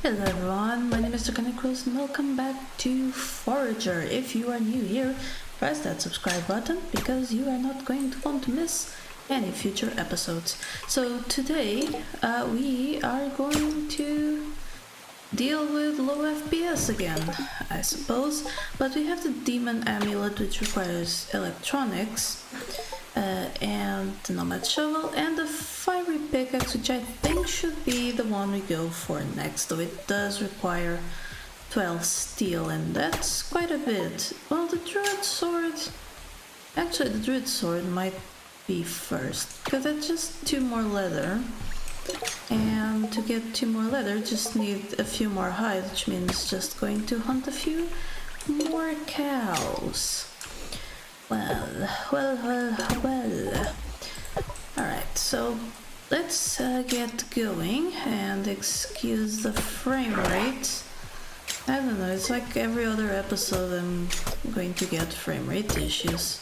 Hello everyone, my name is Draconicrose and welcome back to Forager. If you are new here, press that subscribe button because you are not going to want to miss any future episodes. So today we are going to deal with low FPS again, I suppose, but we have the Demon Amulet which requires electronics, and the Nomad Shovel, and the Fiery Pickaxe, which I think should be the one we go for next, though it does require 12 steel, and that's quite a bit. Well, the Druid Sword... Actually, the Druid Sword might be first, because that's just 2 more leather. And to get 2 more leather, just need a few more hides, which means just going to hunt a few more cows. Well. Alright, so let's get going, and excuse the frame rate. I don't know, it's like every other episode I'm going to get frame rate issues.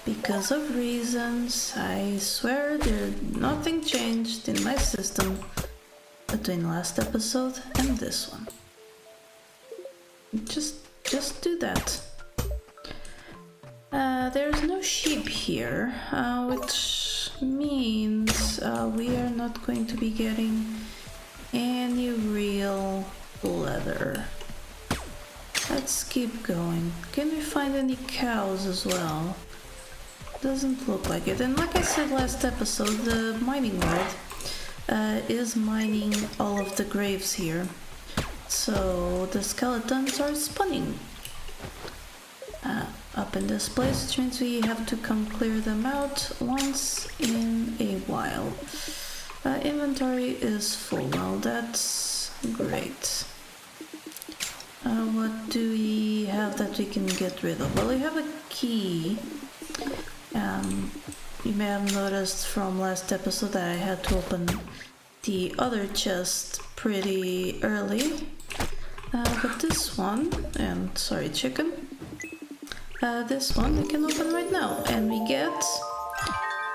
Because of reasons, I swear nothing changed in my system between last episode and this one. Just do that. There's no sheep here, which means we are not going to be getting any real leather. Let's keep going. Can we find any cows as well? Doesn't look like it. And like I said last episode, the mining world is mining all of the graves here. So the skeletons are spawning up in this place, which means we have to come clear them out once in a while. Inventory is full now, that's great. What do we have that we can get rid of? Well, we have a key. You may have noticed from last episode that I had to open the other chest pretty early. But this one, and sorry chicken, this one we can open right now, and we get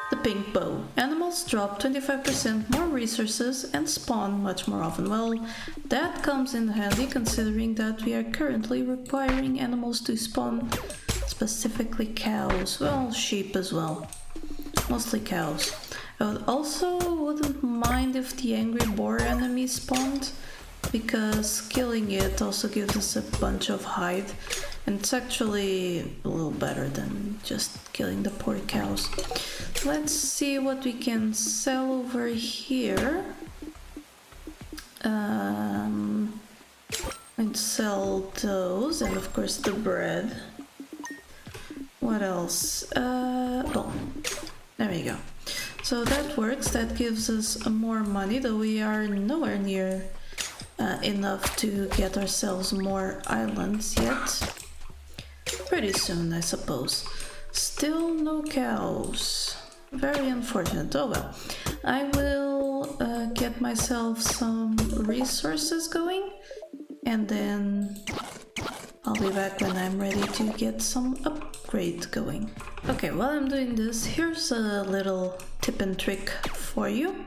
the pink bow. Animals drop 25% more resources and spawn much more often. Well, that comes in handy considering that we are currently requiring animals to spawn, specifically cows, well, sheep as well, mostly cows. I wouldn't mind if the angry boar enemy spawned, because killing it also gives us a bunch of hide, and it's actually a little better than just killing the poor cows. Let's see what we can sell over here. And sell those, and of course the bread. What else? Oh, there we go. So that works, that gives us more money, though we are nowhere near enough to get ourselves more islands yet. Pretty soon, I suppose. Still no cows. Very unfortunate. Oh well. I will get myself some resources going, and then I'll be back when I'm ready to get some upgrade going. Okay, while I'm doing this, here's a little tip and trick for you.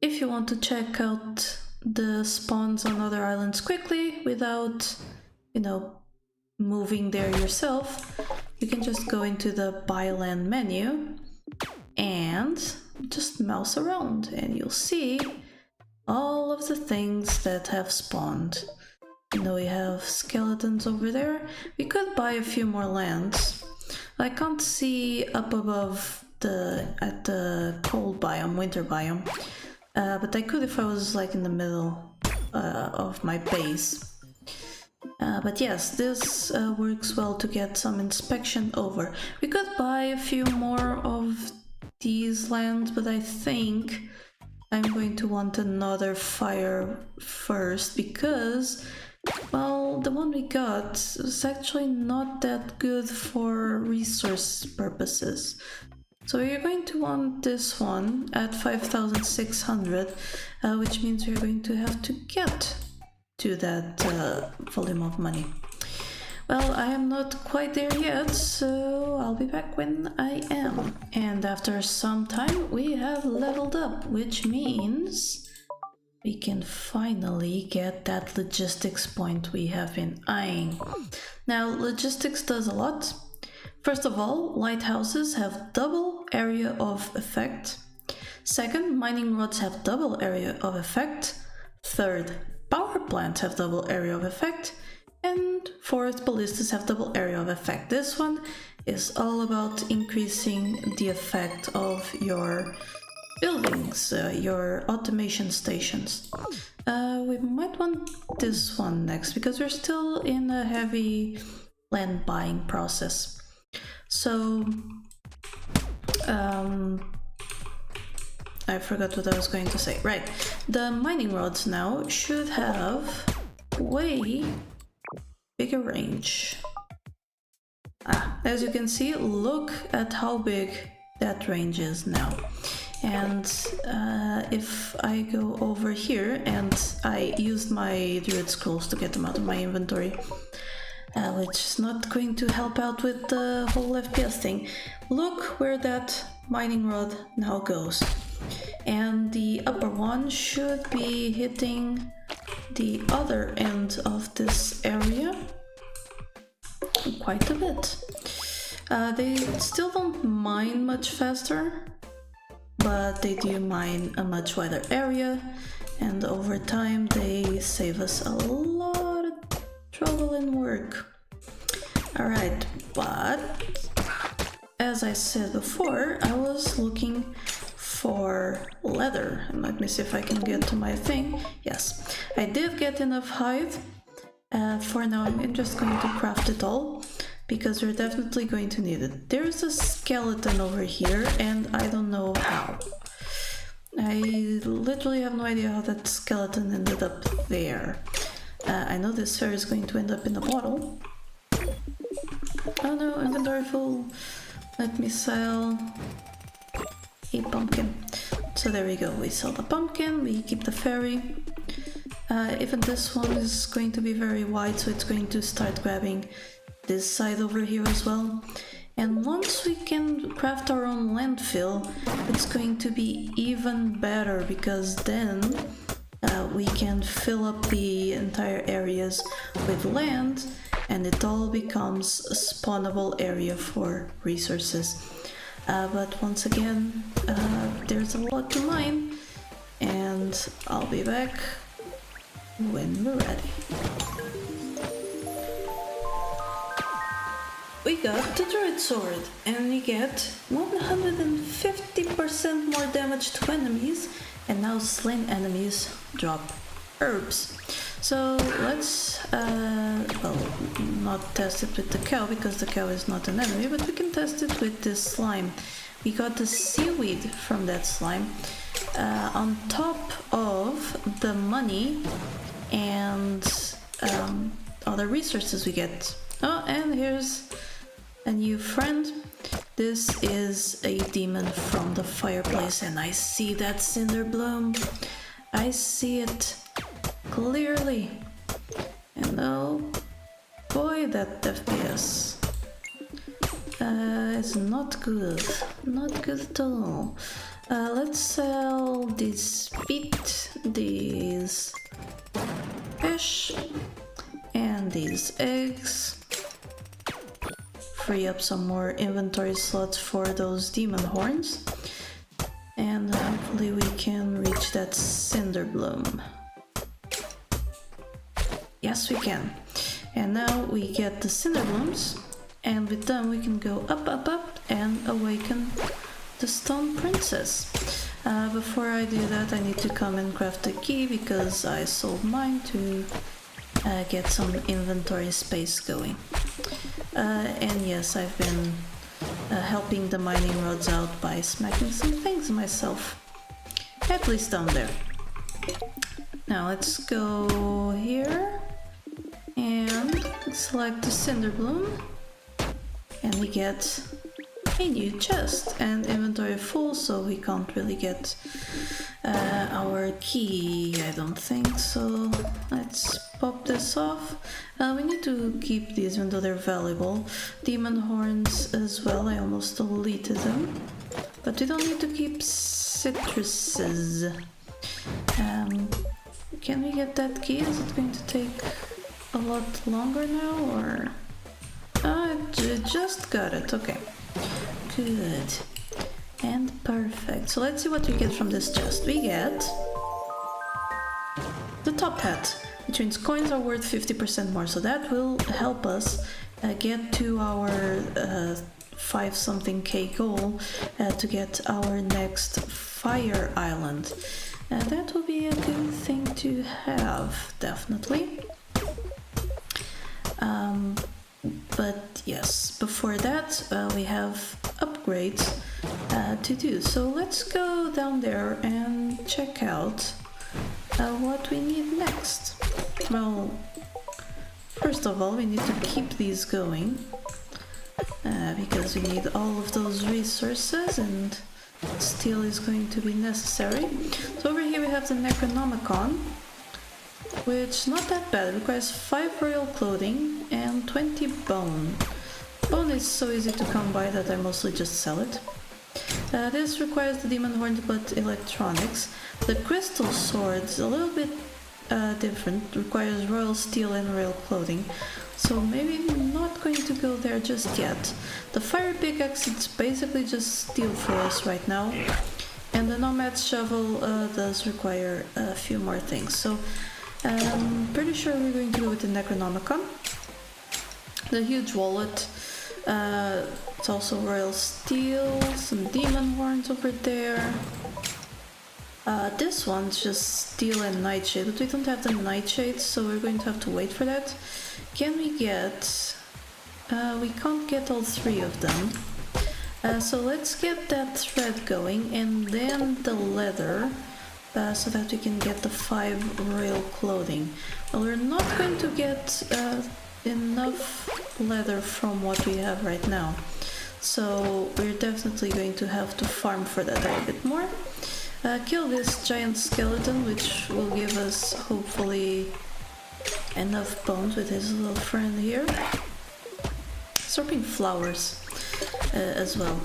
If you want to check out the spawns on other islands quickly without, moving there yourself, you can just go into the buy land menu and just mouse around, and you'll see all of the things that have spawned. We have skeletons over there. We could buy a few more lands. I can't see up above at the cold biome, winter biome, but I could if I was like in the middle of my base. But yes, this works well to get some inspection over. We could buy a few more of these lands, but I think I'm going to want another fire first, because, well, the one we got was actually not that good for resource purposes. So you're going to want this one at 5,600, which means we're going to have to get to that volume of money. Well, I am not quite there yet, so I'll be back when I am. And after some time we have leveled up, which means we can finally get that logistics point we have been eyeing. Now, logistics does a lot. First of all, lighthouses have double area of effect. Second, mining rods have double area of effect. Third, power plants have double area of effect. And fourth, ballistas have double area of effect. This one is all about increasing the effect of your buildings, your automation stations. We might want this one next because we're still in a heavy land buying process. So I forgot what I was going to say. Right, the mining rods now should have way bigger range. As you can see, look at how big that range is now. And if I go over here, and I used my druid scrolls to get them out of my inventory, which is not going to help out with the whole FPS thing. Look where that mining rod now goes. And the upper one should be hitting the other end of this area quite a bit. They still don't mine much faster, but they do mine a much wider area, and over time they save us a lot of trouble and work. Alright, but as I said before, I was looking for leather. And let me see if I can get to my thing. Yes, I did get enough hide. For now, I'm just going to craft it all, because we're definitely going to need it. There's a skeleton over here, and I don't know how. I literally have no idea how that skeleton ended up there. I know this fairy is going to end up in a bottle. Oh no, inventory full. Let me sell a pumpkin. So there we go, we sell the pumpkin, we keep the fairy. Even this one is going to be very wide, so it's going to start grabbing this side over here as well. And once we can craft our own landfill, it's going to be even better, because then we can fill up the entire areas with land, and it all becomes a spawnable area for resources. But once again, there's a lot to mine, and I'll be back when we're ready. We got the Druid Sword, and we get 150% more damage to enemies, and now slain enemies drop herbs. So let's, well, not test it with the cow, because the cow is not an enemy, but we can test it with this slime. We got the seaweed from that slime, on top of the money and other resources we get. Oh, and here's a new friend. This is a demon from the fireplace, and I see that cinder bloom. I see it clearly. And oh boy, that FPS is not good. Not good at all. Let's sell this meat, these fish, and these eggs. Free up some more inventory slots for those demon horns, and hopefully we can reach that cinder bloom. Yes, we can. And now we get the cinder blooms, and with them we can go up, up, up and awaken the stone princess. Before I do that, I need to come and craft a key, because I sold mine to get some inventory space going. And yes, I've been helping the mining rods out by smacking some things myself. At least down there. Now let's go here and select the cinder bloom, and we get a new chest and inventory full, so we can't really get our key, I don't think. So let's pop this off. We need to keep these even though they're valuable. Demon horns as well, I almost deleted them. But we don't need to keep citruses. can we get that key? Is it going to take a lot longer now, or... just got it, okay. Good. And perfect. So let's see what we get from this chest. We get... the top hat, which means coins are worth 50% more, so that will help us get to our 5-something K goal to get our next fire island. That will be a good thing to have, definitely. But yes, before that we have upgrades to do. So let's go down there and check out what we need next. Well, first of all, we need to keep these going because we need all of those resources, and steel is going to be necessary. So over here we have the Necronomicon, which not that bad. It requires 5 royal clothing and 20 bone. Bone is so easy to come by that I mostly just sell it. This requires the demon horn but electronics. The crystal sword is a little bit different, requires royal steel and royal clothing, so maybe not going to go there just yet. The fire pickaxe, it's basically just steel for us right now, and the nomad's shovel does require a few more things, so I'm pretty sure we're going to go with the Necronomicon. The huge wallet, it's also royal steel, some demon horns over there. This one's just steel and nightshade, but we don't have the nightshade, so we're going to have to wait for that. Can we get... we can't get all 3 of them. So let's get that thread going, and then the leather, so that we can get the 5 royal clothing. Well, we're not going to get enough leather from what we have right now, so we're definitely going to have to farm for that a little bit more. Kill this giant skeleton, which will give us hopefully enough bones with his little friend here. Sorting flowers as well,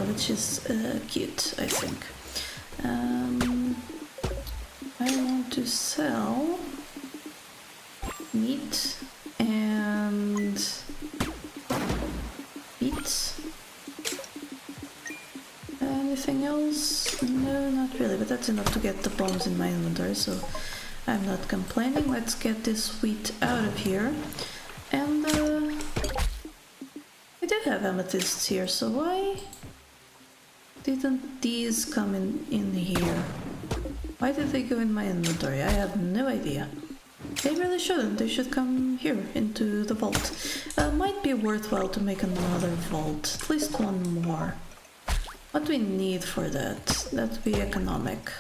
which is cute, I think. I want to sell meat and beets. Anything else? No, not really, but that's enough to get the bones in my inventory, so I'm not complaining. Let's get this wheat out of here. And I did have amethysts here, so why didn't these come in here? Why did they go in my inventory? I have no idea. They really shouldn't. They should come here into the vault. Might be worthwhile to make another vault, at least one more. What do we need for that? That would be economic.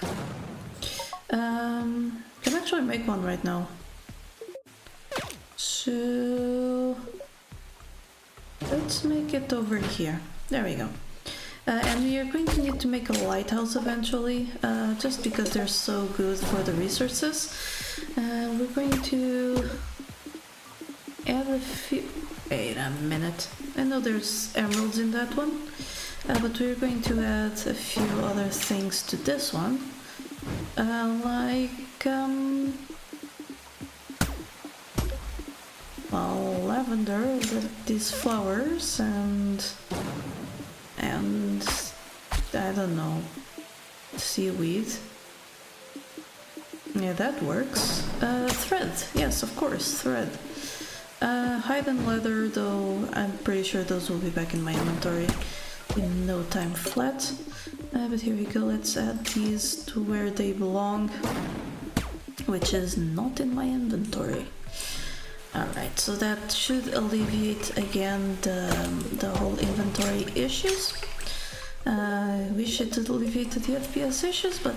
Can actually make one right now. So let's make it over here. There we go. And we are going to need to make a lighthouse eventually, just because they're so good for the resources. We're going to add a few... Wait a minute. I know there's emeralds in that one. But we're going to add a few other things to this one, like well, lavender, these flowers, and I don't know, seaweed. Yeah, that works. Thread, yes, of course, thread. Hide and leather, though, I'm pretty sure those will be back in my inventory in no time flat. But here we go, let's add these to where they belong, which is not in my inventory. Alright, so that should alleviate again the whole inventory issues. I wish it had alleviated the FPS issues, but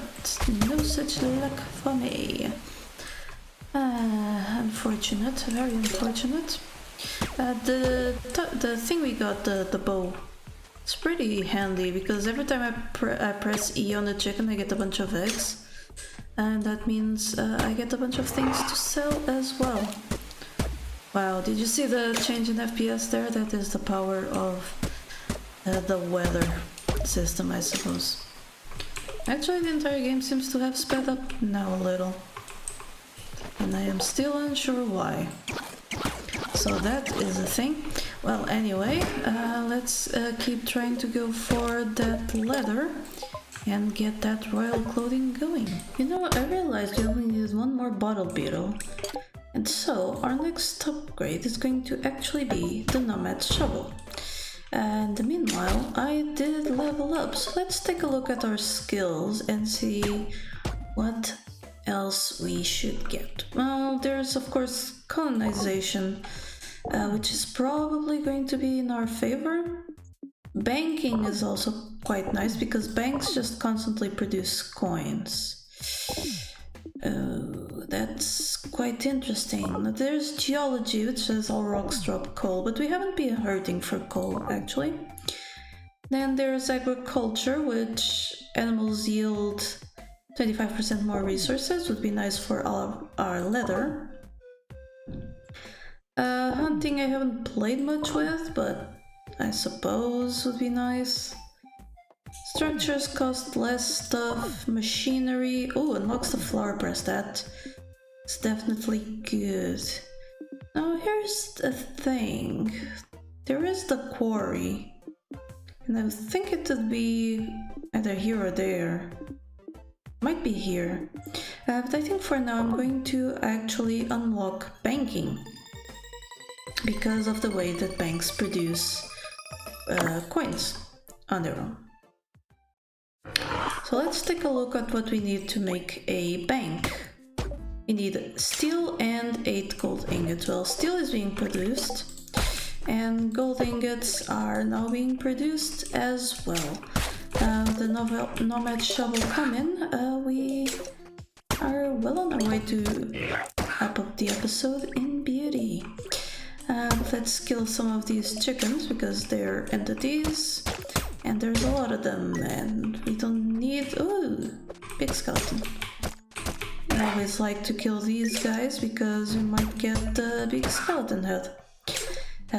no such luck for me. Unfortunate, very unfortunate. The thing we got, the bow, it's pretty handy because every time I press E on the chicken I get a bunch of eggs, and that means I get a bunch of things to sell as well. Wow, did you see the change in FPS there? That is the power of the weather system, I suppose. Actually, the entire game seems to have sped up now a little. and I am still unsure why. So that is a thing. Well, anyway, let's keep trying to go for that leather and get that royal clothing going. You know, I realized we only need one more bottle beetle. And so our next upgrade is going to actually be the nomad shovel. And meanwhile, I did level up, so let's take a look at our skills and see what else we should get. Well, there's of course colonization, which is probably going to be in our favor. Banking is also quite nice because banks just constantly produce coins. That's quite interesting. There's geology, which says all rocks drop coal, but we haven't been hurting for coal actually. Then there's agriculture, which animals yield 25% more resources, would be nice for all our leather. Hunting I haven't played much with, but I suppose would be nice. Structures cost less stuff. Machinery, oh, unlocks the flower press, that's definitely good. Now here's the thing, there is the quarry, and I think it would be either here or there. Might be here, but I think for now I'm going to actually unlock banking because of the way that banks produce coins on their own. So let's take a look at what we need to make a bank. We need steel and 8 gold ingots. Well, steel is being produced and gold ingots are now being produced as well. The nomad shovel coming, we are well on our way to wrap up the episode in beauty. Let's kill some of these chickens because they're entities and there's a lot of them and we don't need... Ooh, big skeleton. I always like to kill these guys because we might get the big skeleton head.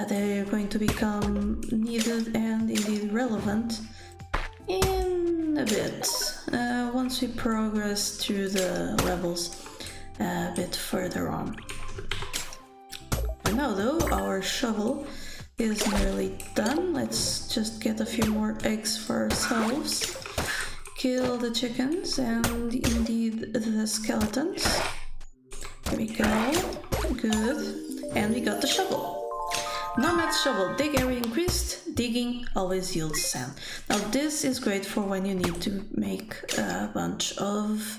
They're going to become needed and indeed relevant in a bit, once we progress through the levels a bit further on. For now though, our shovel is nearly done. Let's just get a few more eggs for ourselves, kill the chickens and indeed the skeletons. Here we go, good, and we got the shovel. Nomad shovel, dig area increased, digging always yields sand. Now this is great for when you need to make a bunch of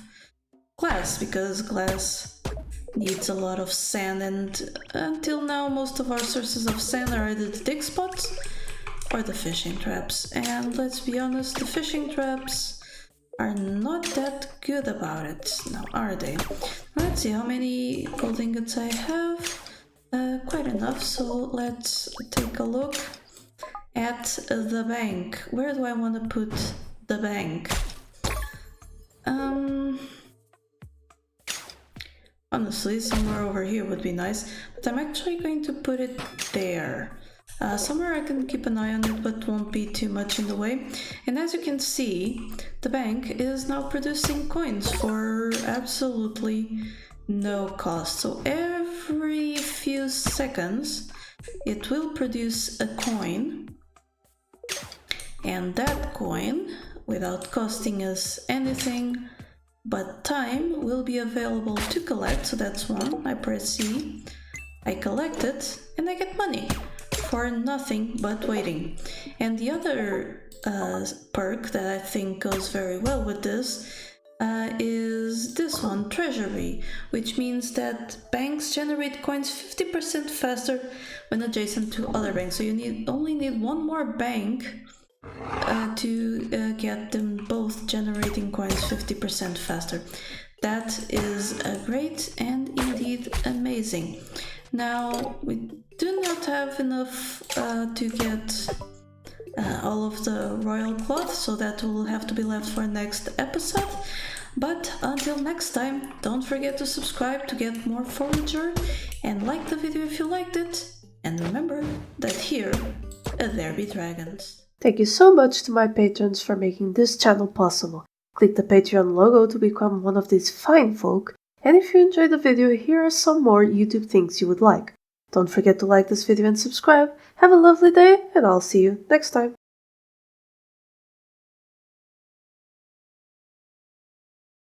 glass, because glass needs a lot of sand, and until now most of our sources of sand are either the dig spots or the fishing traps. And let's be honest, the fishing traps are not that good about it. Now are they? Let's see how many gold ingots I have. Quite enough, so let's take a look at the bank. Where do I want to put the bank? Honestly, somewhere over here would be nice, but I'm actually going to put it there. Somewhere I can keep an eye on it, but won't be too much in the way. And as you can see, the bank is now producing coins for absolutely no cost. So every few seconds it will produce a coin, and that coin, without costing us anything but time, will be available to collect. So that's one. I press C, I collect it, and I get money for nothing but waiting. And the other perk that I think goes very well with this is this one, treasury, which means that banks generate coins 50% faster when adjacent to other banks. So you only need one more bank to get them both generating coins 50% faster. That is great and indeed amazing. Now we do not have enough to get all of the royal cloth, so that will have to be left for next episode. But until next time, don't forget to subscribe to get more Forager, and like the video if you liked it, and remember that here there be dragons. Thank you so much to my patrons for making this channel possible. Click the Patreon logo to become one of these fine folk, And if you enjoyed the video, here are some more YouTube things you would like. Don't forget to like this video and subscribe. Have a lovely day, and I'll see you next time.